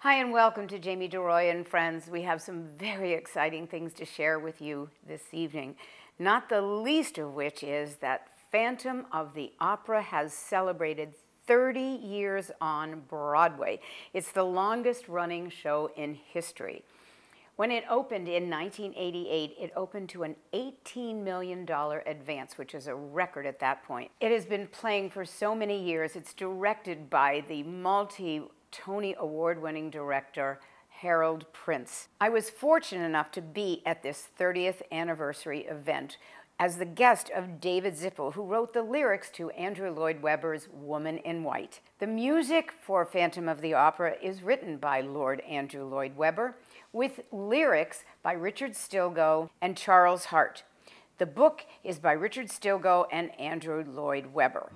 Hi and welcome to Jamie DeRoy and Friends. We have some very exciting things to share with you this evening, not the least of which is that Phantom of the Opera has celebrated 30 years on Broadway. It's the longest running show in history. When it opened in 1988, it opened to an $18 million advance, which is a record at that point. It has been playing for so many years. It's directed by the Tony Award-winning director, Harold Prince. I was fortunate enough to be at this 30th anniversary event as the guest of David Zippel, who wrote the lyrics to Andrew Lloyd Webber's Woman in White. The music for Phantom of the Opera is written by Lord Andrew Lloyd Webber, with lyrics by Richard Stilgoe and Charles Hart. The book is by Richard Stilgoe and Andrew Lloyd Webber.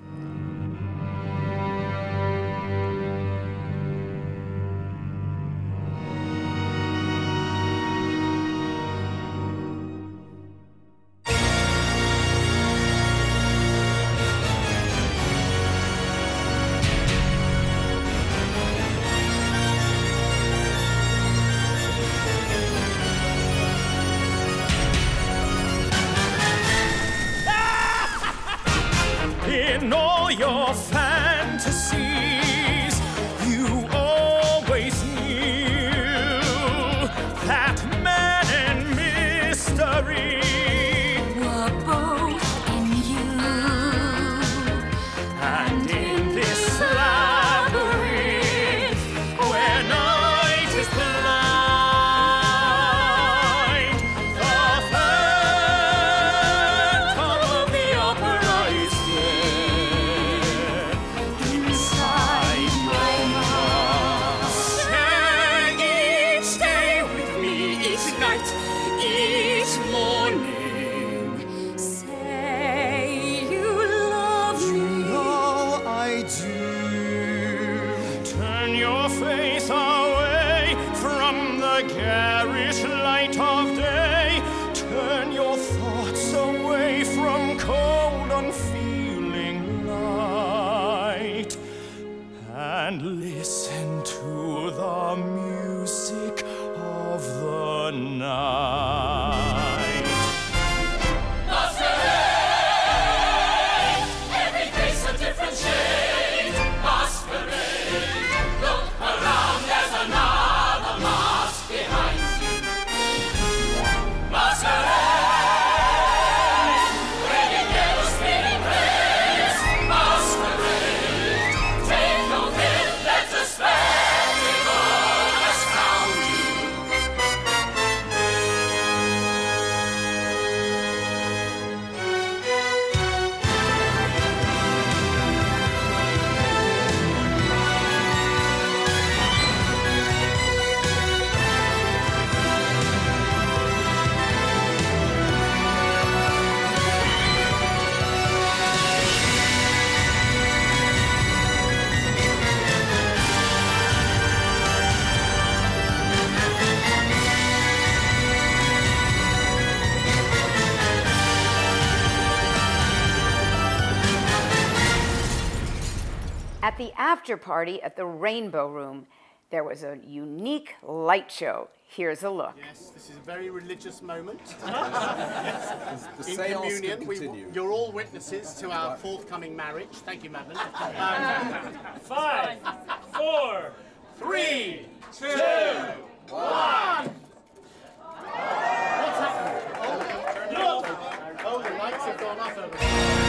In all your fantasies, you always knew that man and mystery were both in you. And in this labyrinth, where night is blind, the Phantom of the Opera is inside your mind. Share each day with me, each night, each morning. Say you love me. know I do. Turn your face away from the garish light of day. Turn your thoughts away from cold, unfeeling light. And listen to the music of the night. Every face a different shade. Masquerade. Look around, there's another mask behind you. Masquerade. Raining yellow, spinning rays. Masquerade. Take no hint, let the spectacle astound you. At the after party at the Rainbow Room, there was a unique light show. Here's a look. Yes, this is a very religious moment. The In seance communion, can continue. you're all witnesses to our forthcoming marriage. Thank you, Madeline. 5, 4, 3, 2, 1. What's happened? Oh, the lights have gone off over there.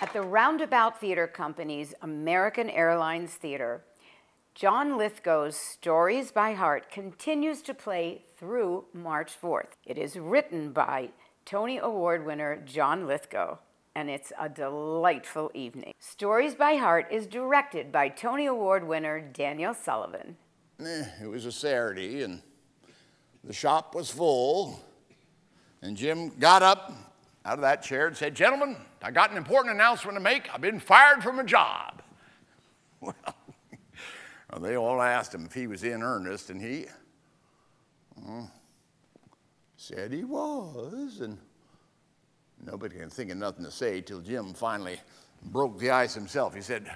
At the Roundabout Theater Company's American Airlines Theater, John Lithgow's Stories by Heart continues to play through March 4th. It is written by Tony Award winner John Lithgow, and it's a delightful evening. Stories by Heart is directed by Tony Award winner Daniel Sullivan. It was a Saturday, and the shop was full, and Jim got up out of that chair and said, "Gentlemen, I got an important announcement to make. I've been fired from a job." Well, they all asked him if he was in earnest, and he said he was, and nobody can think of nothing to say till Jim finally broke the ice himself. He said,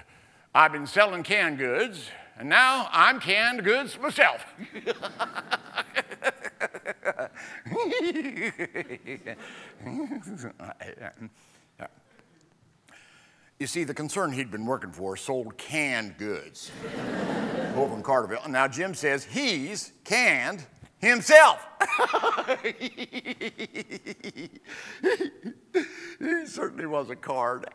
"I've been selling canned goods, and now I'm canned goods myself." You see, the concern he'd been working for sold canned goods over in Carterville. And now Jim says he's canned himself. He certainly was a card.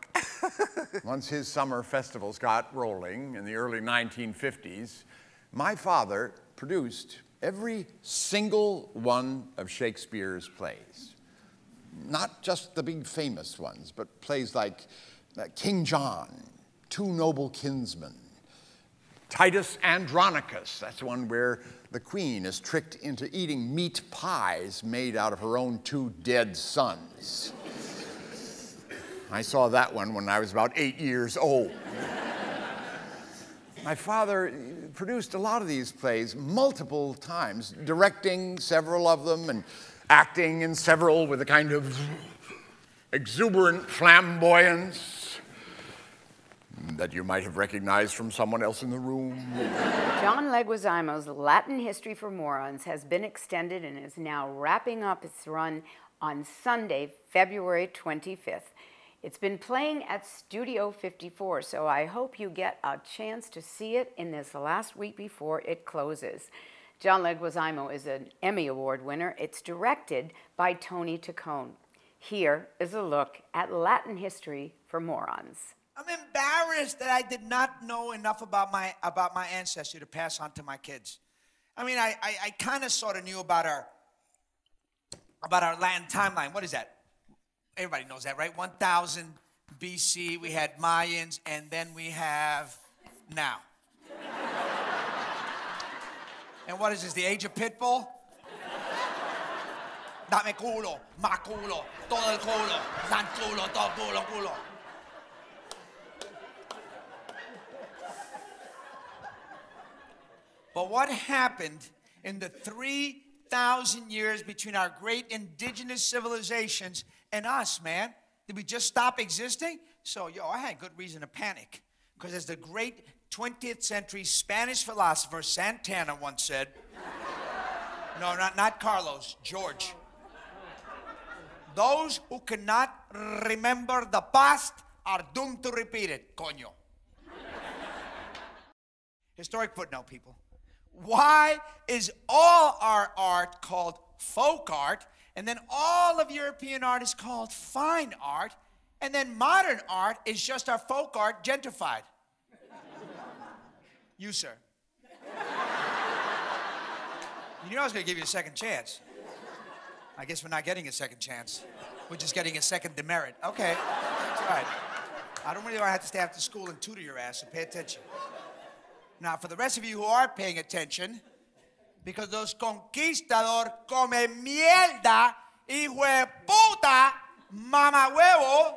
Once his summer festivals got rolling in the early 1950s, my father produced every single one of Shakespeare's plays. Not just the big famous ones, but plays like King John, Two Noble Kinsmen, Titus Andronicus, that's one where the queen is tricked into eating meat pies made out of her own two dead sons. I saw that one when I was about 8 years old. My father produced a lot of these plays multiple times, directing several of them and acting in several with a kind of exuberant flamboyance that you might have recognized from someone else in the room. John Leguizamo's Latin History for Morons has been extended and is now wrapping up its run on Sunday, February 25th. It's been playing at Studio 54, so I hope you get a chance to see it in this last week before it closes. John Leguizamo is an Emmy Award winner. It's directed by Tony Taccone. Here is a look at Latin History for Morons. I'm embarrassed that I did not know enough about my ancestry to pass on to my kids. I mean, I kind of sort of knew about our Latin timeline. What is that? Everybody knows that, right? 1000 BC, we had Mayans, and then we have now. And what is this, the age of Pitbull? Dame culo, ma culo, todo el culo, san culo, todo culo, culo. But what happened in the 3,000 years between our great indigenous civilizations and us, man? Did we just stop existing? So, I had good reason to panic. Because as the great 20th century Spanish philosopher Santana once said, no, not Carlos, George. Those who cannot remember the past are doomed to repeat it, coño. Historic footnote, people. Why is all our art called folk art, and then all of European art is called fine art, and then modern art is just our folk art gentrified? You, sir. You knew I was going to give you a second chance. I guess we're not getting a second chance. We're just getting a second demerit. Okay, that's all right. I don't really want to have to stay after school and tutor your ass, so pay attention. Now, for the rest of you who are paying attention, because those conquistador come mierda, hijo de puta, mama huevo,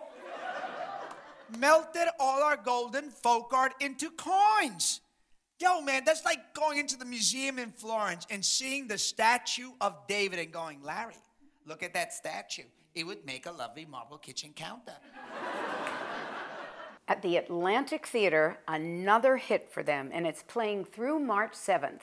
melted all our golden folk art into coins. Yo, man, that's like going into the museum in Florence and seeing the statue of David and going, Larry, look at that statue. It would make a lovely marble kitchen counter. At the Atlantic Theater, another hit for them, and it's playing through March 7th,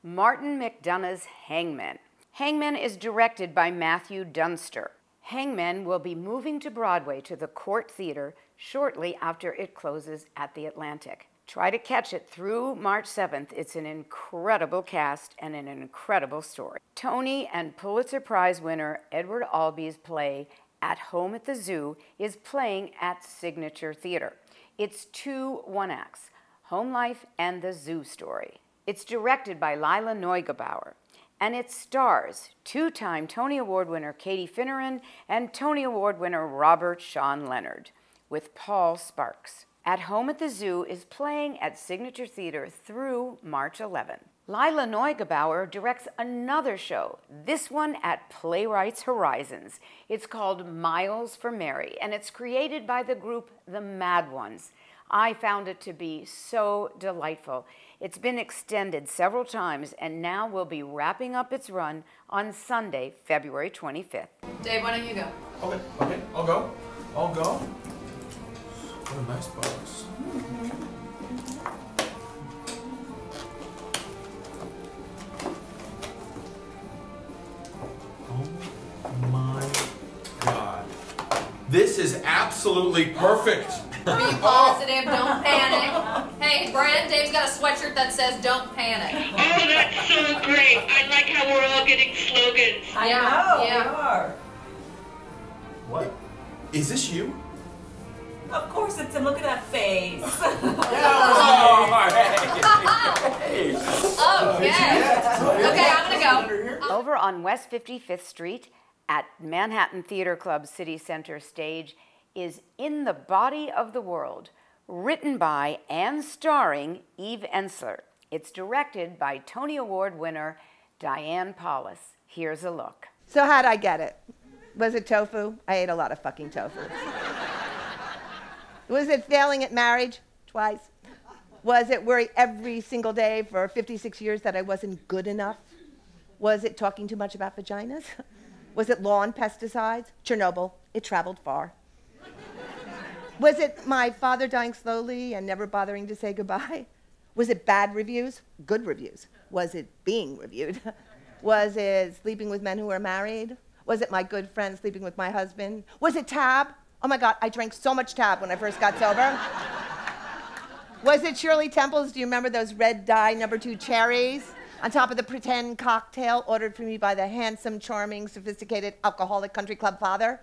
Martin McDonagh's Hangmen. Hangmen is directed by Matthew Dunster. Hangmen will be moving to Broadway to the Court Theater shortly after it closes at the Atlantic. Try to catch it through March 7th. It's an incredible cast and an incredible story. Tony and Pulitzer Prize winner Edward Albee's play At Home at the Zoo is playing at Signature Theater. It's 2 one-acts, Home Life and the Zoo Story. It's directed by Lila Neugebauer, and it stars two-time Tony Award winner Katie Finneran and Tony Award winner Robert Sean Leonard, with Paul Sparks. At Home at the Zoo is playing at Signature Theater through March 11. Lila Neugebauer directs another show, this one at Playwrights Horizons. It's called Miles for Mary, and it's created by the group The Mad Ones. I found it to be so delightful. It's been extended several times and now will be wrapping up its run on Sunday, February 25th. Dave, why don't you go? Okay, I'll go. I'll go. What a nice box. Oh my God. This is absolutely perfect. Are you positive? Don't panic. Hey, Brent, Dave's got a sweatshirt that says don't panic. Oh, that's so great. I like how we're all getting slogans. I know, we are. What? Is this you? Of course it's him. Look at that face. Okay, I'm gonna go. Over on West 55th Street at Manhattan Theater Club City Center stage is In the Body of the World, written by and starring Eve Ensler. It's directed by Tony Award winner Diane Paulus. Here's a look. So how'd I get it? Was it tofu? I ate a lot of fucking tofu. Was it failing at marriage? Twice. Was it worry every single day for 56 years that I wasn't good enough? Was it talking too much about vaginas? Was it lawn pesticides? Chernobyl. It traveled far. Was it my father dying slowly and never bothering to say goodbye? Was it bad reviews? Good reviews. Was it being reviewed? Was it sleeping with men who were married? Was it my good friend sleeping with my husband? Was it Tab? Oh my God, I drank so much Tab when I first got sober. Was it Shirley Temple's? Do you remember those red dye #2 cherries on top of the pretend cocktail ordered for me by the handsome, charming, sophisticated, alcoholic country club father?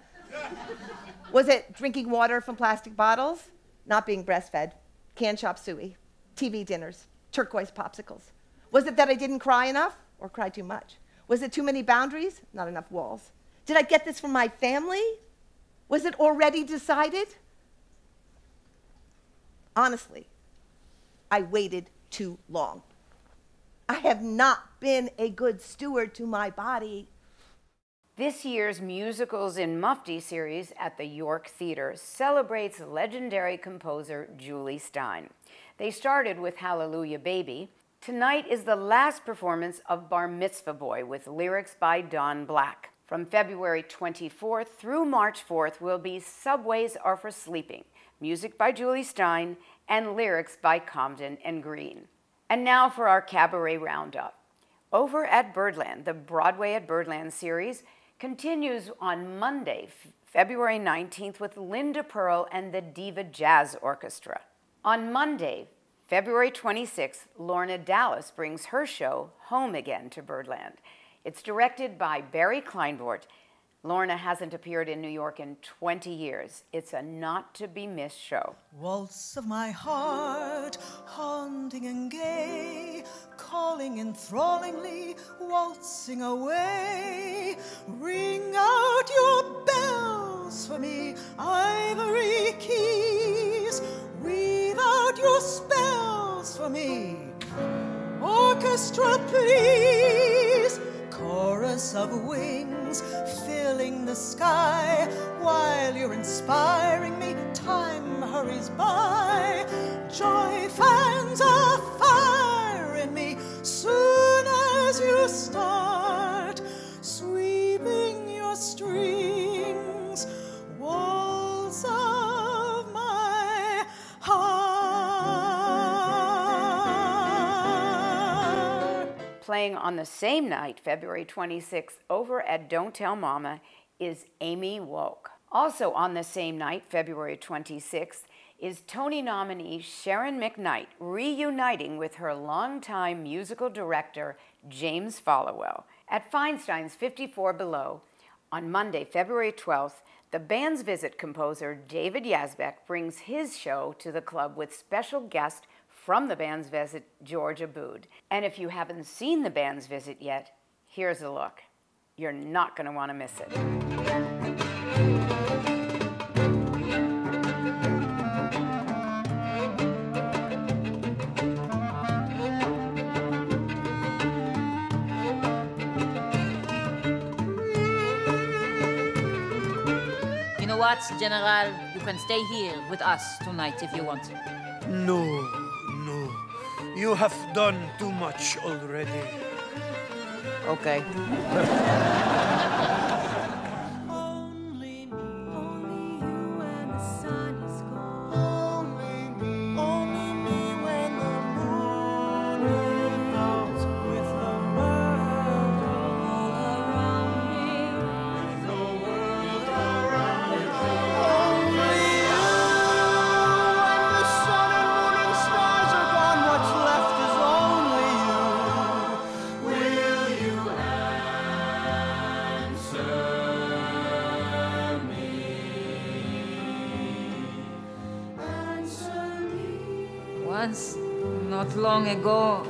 Was it drinking water from plastic bottles? Not being breastfed? Canned chop suey? TV dinners? Turquoise popsicles? Was it that I didn't cry enough or cry too much? Was it too many boundaries? Not enough walls? Did I get this from my family? Was it already decided? Honestly, I waited too long. I have not been a good steward to my body. This year's Musicals in Mufti series at the York Theatre celebrates legendary composer Julie Stein. They started with Hallelujah Baby. Tonight is the last performance of Bar Mitzvah Boy with lyrics by Don Black. From February 24th through March 4th will be Subways Are for Sleeping, music by Julie Stein, and lyrics by Comden and Green. And now for our cabaret roundup. Over at Birdland, the Broadway at Birdland series continues on Monday, February 19th with Linda Pearl and the Diva Jazz Orchestra. On Monday, February 26th, Lorna Dallas brings her show Home Again to Birdland. It's directed by Barry Kleinbort. Lorna hasn't appeared in New York in 20 years. It's a not-to-be-missed show. Waltz of my heart, haunting and gay, calling enthrallingly, waltzing away. Ring out your bells bells for me, ivory keys. Weave out your spells for me. Orchestra, please. Chorus of wings filling the sky. While you're inspiring me, time hurries by. Joy fans a fire in me soon as you start sweeping your strings, walls of my heart. Playing on the same night, February 26th, over at Don't Tell Mama, is Amy Wolk. Also on the same night, February 26th, is Tony nominee Sharon McKnight reuniting with her longtime musical director, James Followell. At Feinstein's 54 Below, on Monday, February 12th, the band's visit composer, David Yazbek, brings his show to the club with special guest from the band's visit, George Abood. And if you haven't seen the band's visit yet, here's a look. You're not going to want to miss it. You know what, General? You can stay here with us tonight if you want. No, no. You have done too much already. Okay. Once, not long ago,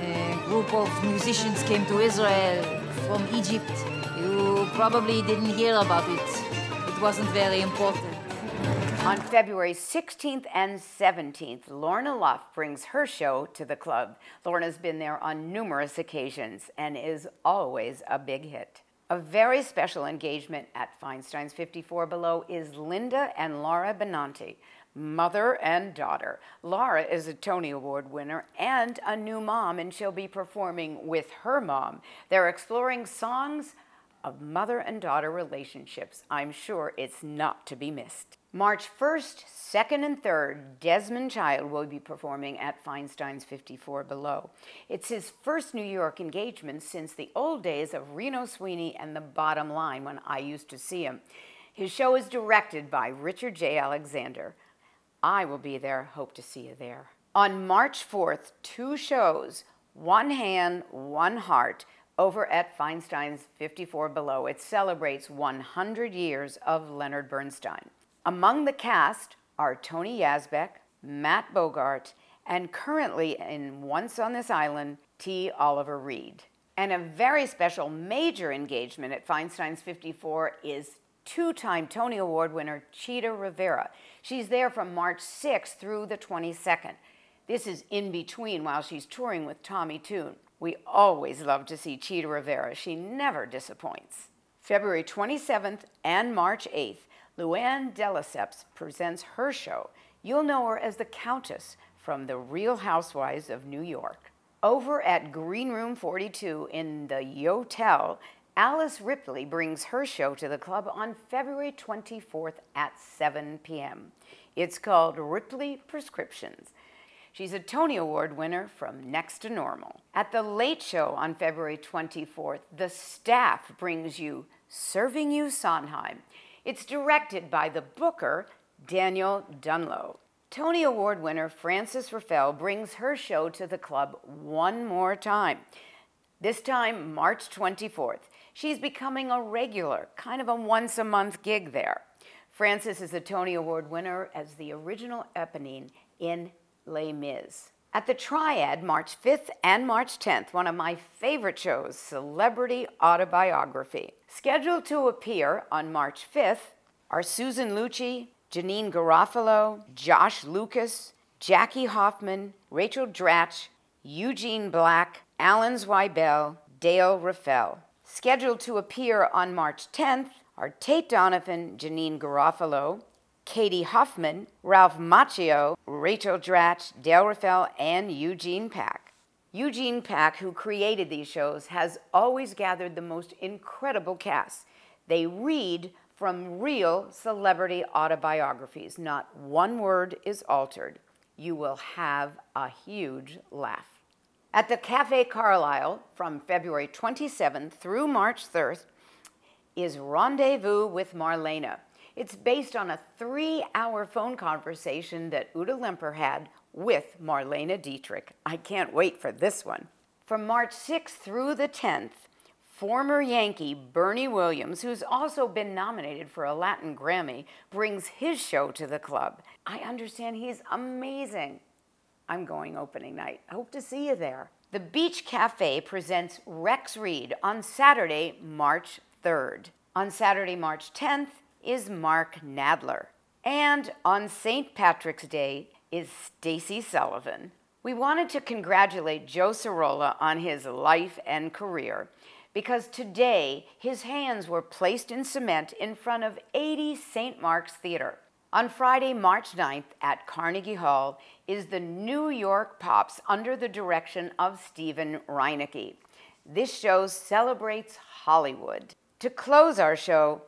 a group of musicians came to Israel from Egypt. You probably didn't hear about it. It wasn't very important. On February 16th and 17th, Lorna Luft brings her show to the club. Lorna's been there on numerous occasions and is always a big hit. A very special engagement at Feinstein's 54 Below is Linda and Laura Benanti, mother and daughter. Laura is a Tony Award winner and a new mom, and she'll be performing with her mom. They're exploring songs of mother and daughter relationships. I'm sure it's not to be missed. March 1st, 2nd, and 3rd, Desmond Child will be performing at Feinstein's 54 Below. It's his first New York engagement since the old days of Reno Sweeney and The Bottom Line when I used to see him. His show is directed by Richard J. Alexander. I will be there, hope to see you there. On March 4th, 2 shows, One Hand, One Heart, over at Feinstein's 54 Below. It celebrates 100 years of Leonard Bernstein. Among the cast are Tony Yazbek, Matt Bogart, and currently in Once on This Island, T. Oliver Reed. And a very special major engagement at Feinstein's 54 is 2-time Tony Award winner Chita Rivera. She's there from March 6th through the 22nd. This is in between while she's touring with Tommy Tune. We always love to see Chita Rivera. She never disappoints. February 27th and March 8th, Luann de Lesseps presents her show. You'll know her as the Countess from The Real Housewives of New York. Over at Green Room 42 in the Yotel, Alice Ripley brings her show to the club on February 24th at 7 p.m. It's called Ripley Prescriptions. She's a Tony Award winner from Next to Normal. At the Late Show on February 24th, the staff brings you Serving You Sondheim. It's directed by the booker, Daniel Dunlow. Tony Award winner Frances Raffel brings her show to the club one more time. This time, March 24th. She's becoming a regular, kind of a once-a-month gig there. Frances is a Tony Award winner as the original Eponine in Les Mis. At the Triad, March 5th and March 10th, one of my favorite shows, Celebrity Autobiography. Scheduled to appear on March 5th are Susan Lucci, Janine Garofalo, Josh Lucas, Jackie Hoffman, Rachel Dratch, Eugene Black, Alan Zweibel, Dale Raffel. Scheduled to appear on March 10th are Tate Donovan, Janine Garofalo, Katie Huffman, Ralph Macchio, Rachel Dratch, Dale Raffel, and Eugene Pack. Eugene Pack, who created these shows, has always gathered the most incredible casts. They read from real celebrity autobiographies. Not one word is altered. You will have a huge laugh. At the Cafe Carlisle, from February 27th through March 3rd, is Rendezvous with Marlena. It's based on a 3-hour phone conversation that Uta Lemper had with Marlena Dietrich. I can't wait for this one. From March 6th through the 10th, former Yankee Bernie Williams, who's also been nominated for a Latin Grammy, brings his show to the club. I understand he's amazing. I'm going opening night. I hope to see you there. The Beach Cafe presents Rex Reed on Saturday, March 3rd. On Saturday, March 10th is Mark Nadler. And on St. Patrick's Day is Stacy Sullivan. We wanted to congratulate Joe Cirola on his life and career because today his hands were placed in cement in front of 80 St. Mark's Theater. On Friday, March 9th at Carnegie Hall is the New York Pops under the direction of Stephen Reinecke. This show celebrates Hollywood. To close our show,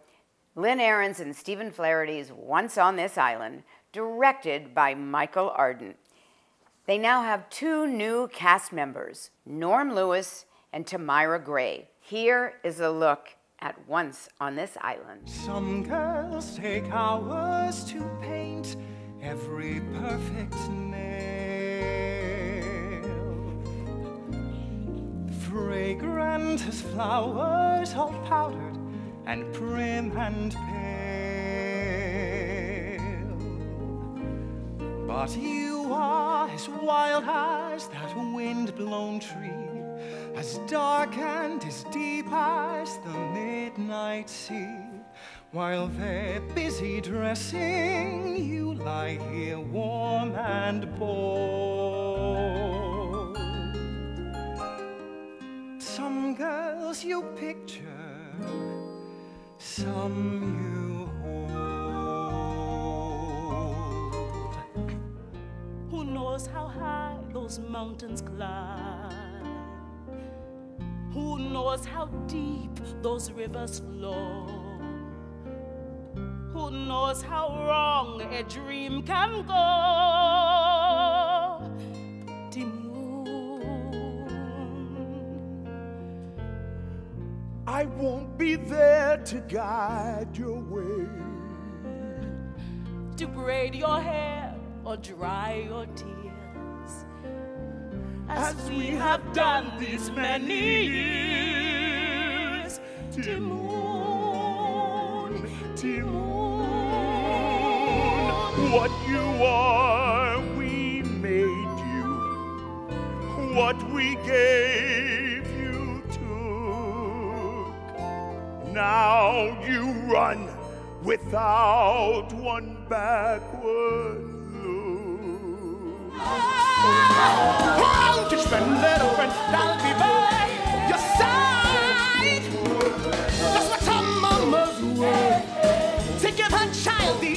Lynn Ahrens and Stephen Flaherty's Once on This Island, directed by Michael Arden. They now have 2 new cast members, Norm Lewis and Tamira Gray. Here is a look at Once on This Island. Some girls take hours to paint every perfect nail. Fragrant as flowers, all powdered and prim and pale. But you are as wild as that wind-blown tree, as dark and as deep as the midnight sea. While they're busy dressing, you lie here warm and bold. Some girls you picture, some you hold. Who knows how high those mountains climb? Who knows how deep those rivers flow? Who knows how wrong a dream can go? The moon. I won't be there to guide your way, to braid your hair or dry your tears, as we have done these many years. The moon, the moon. what you are, we made you. What we gave you took. Now you run without one backward look. How to spend little friend, I'll be by your side. Just like some mama's word to give her child the